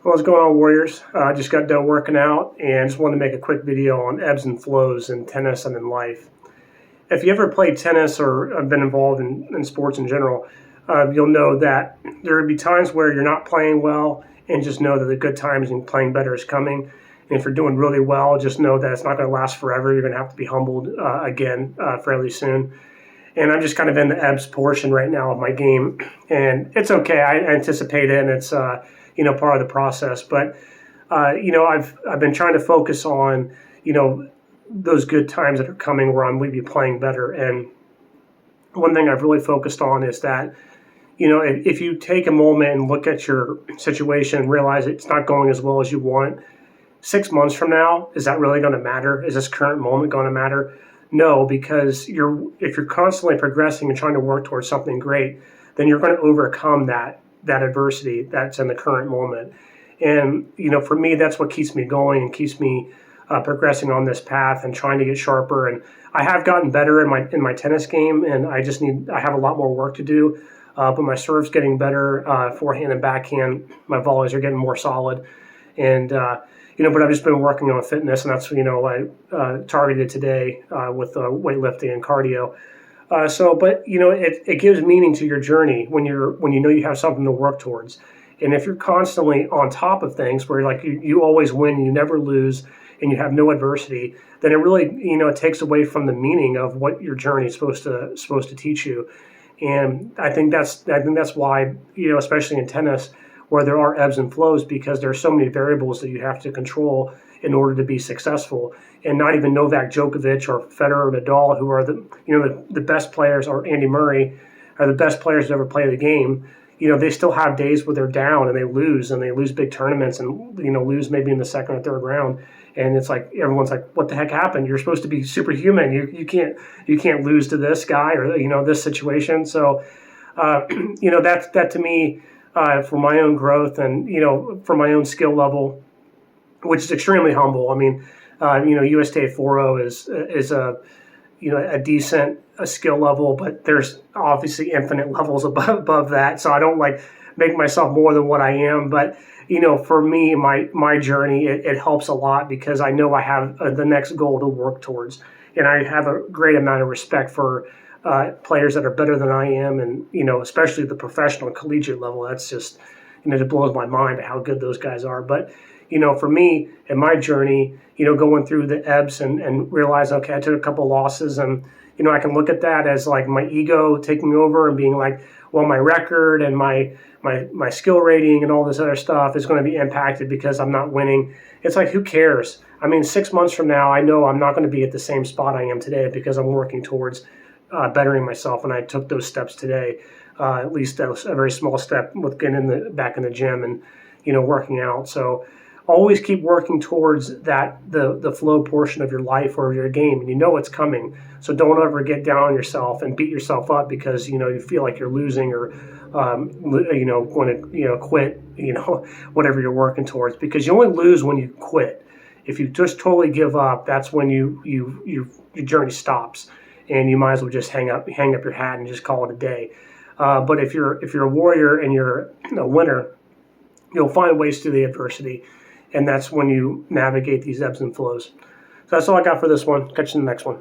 What's going on, Warriors? I just got done working out and just wanted to make a quick video on ebbs and flows in tennis and in life. If you ever played tennis or have been involved in sports in general, you'll know that there will be times where you're not playing well, and just know that the good times and playing better is coming. And if you're doing really well, just know that it's not going to last forever. You're going to have to be humbled again fairly soon. And I'm just kind of in the ebbs portion right now of my game, and it's okay. I anticipate it, and it's part of the process. But I've been trying to focus on those good times that are coming where I'm going to be playing better. And one thing I've really focused on is that if you take a moment and look at your situation and realize it's not going as well as you want, 6 months from now, is that really going to matter? Is this current moment going to matter? No, because if you're constantly progressing and trying to work towards something great, then you're going to overcome that adversity that's in the current moment. And for me, that's what keeps me going and keeps me progressing on this path and trying to get sharper. And I have gotten better in my tennis game, and I have a lot more work to do. But my serve's getting better, forehand and backhand. My volleys are getting more solid, and but I've just been working on fitness, and that's I targeted today with weightlifting and cardio. But it gives meaning to your journey when you have something to work towards. And if you're constantly on top of things, where you always win, and you never lose, and you have no adversity, then it really it takes away from the meaning of what your journey is supposed to teach you. And I think that's why especially in tennis, where there are ebbs and flows, because there are so many variables that you have to control in order to be successful. And not even Novak Djokovic or Federer or Nadal, who are the best players, or Andy Murray, are the best players to ever play the game. They still have days where they're down and they lose big tournaments, and lose maybe in the second or third round. And it's like everyone's like, "What the heck happened? You're supposed to be superhuman. You can't lose to this guy or this situation." So that to me, for my own growth and for my own skill level, which is extremely humble. I mean, USTA 4.0 is a decent skill level, but there's obviously infinite levels above that. So I don't make myself more than what I am. But for me, my journey, it helps a lot, because I know I have the next goal to work towards, and I have a great amount of respect for players that are better than I am, and especially at the professional and collegiate level. That's just it blows my mind how good those guys are. But for me in my journey, going through the ebbs and realize, okay, I took a couple losses, and I can look at that as like my ego taking over and being like, well, my record and my skill rating and all this other stuff is going to be impacted because I'm not winning. It's like, who cares? I mean, 6 months from now, I know I'm not going to be at the same spot I am today, because I'm working towards bettering myself, and I took those steps today. At least a very small step with getting back in the gym and working out. So always keep working towards the flow portion of your life or your game, and it's coming. So don't ever get down on yourself and beat yourself up because you feel like you're losing, or going to quit, whatever you're working towards, because you only lose when you quit. If you just totally give up, that's when your journey stops, and you might as well just hang up your hat and just call it a day. But if you're a warrior and you're a winner, you'll find ways through the adversity, and that's when you navigate these ebbs and flows. So that's all I got for this one. Catch you in the next one.